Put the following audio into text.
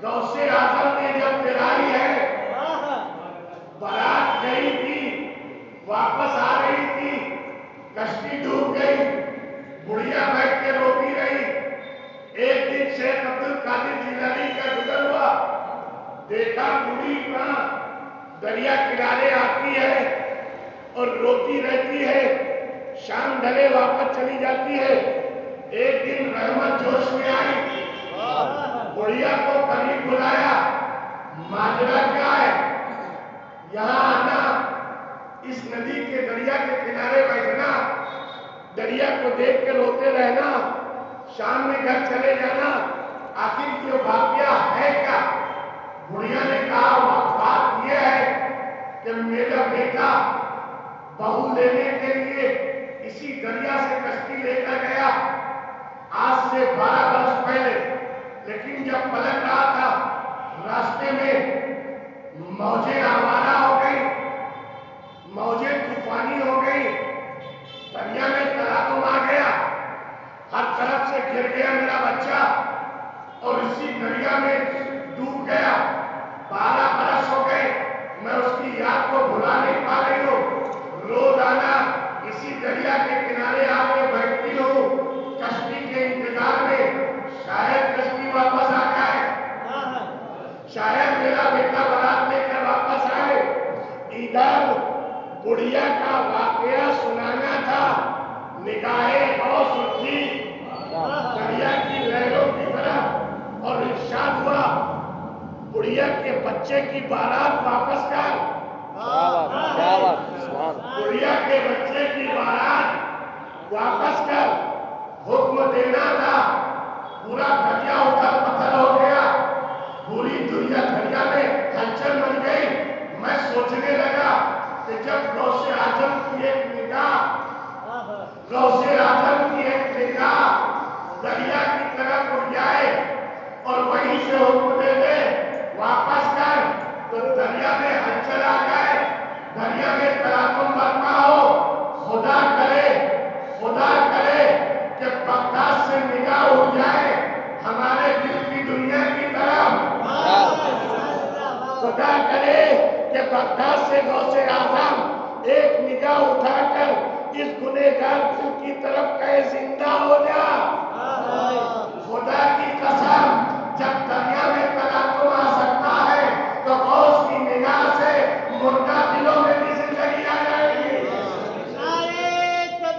गौसे आजम ने जब गिराई है, बारात गई थी, वापस आ रही थी, कश्ती डूब गई, बुढ़िया बैठ के रोती रही। एक दिन शेख अब्दुल कादिर जिलानी का गुजर हुआ, देखा बूढ़ी मां दरिया किनारे आती है और रोती रहती है, शाम ढले वापस चली जाती है। एक दिन रहमत जोश में आई, बुढ़िया को करीब बुलाया, माजरा क्या है, यहाँ आना, इस नदी के दरिया के किनारे बैठना, दरिया को देख के रोते रहना, शाम में घर चले जाना, आखिर ये वाकया है क्या? बुढ़िया ने कहा बात यह है कि मेरा बेटा बहू लेने के लिए इसी दरिया से कश्ती लेकर गया आज से 12 वर्ष पहले, लेकिन जब पलट रहा था रास्ते में मौजें आवारा हो गई, मौजें तूफानी हो गई, दरिया में तलातुम आ गया, हर तरफ से गिर गया मेरा बच्चा और इसी दरिया में डूब गया। 12 बरस हो गए, मैं उसकी याद को भुला नहीं पा रही हूँ। रोजाना इसी दरिया के किनारे आके बैठती हूँ कश्ती के इंतजार में, शायद कश्ती वापस आ जाए, शायद मेरा बेटा बारात लेकर वापस आए। इधर बुढ़िया का वाकया सुनाना था, निगाहें और उठी दरिया की लहरों की तरफ और इरशाद हुआ, बुढ़िया के बच्चे की बारात वापस कर। बुढ़िया के बच्चे की बारात वापस कर, हुक्म देना था। पूरा दरिया उथल पथल हो गया, पूरी दुनिया दरिया में हलचल मच गई। मैं सोचने लगा कि जब गौसे आजम की एक निगाह, गौसे आजम की एक निगाह दरिया की तरफ उड़ जाए और वहीं से हुक्म दे दे वापस कर, तो दरिया में हलचल आ जाए, दरिया में तलातुम बरपा हो। खुदा करे कि बगदाद से निगाह उड़ जाए हमारे दिल की दुनिया की तरफ। खुदा करे कि बगदाद से गौसे आजम एक निगाह उठाकर इस गुनहगार दिल की तरफ कहे जिंदा हो जा।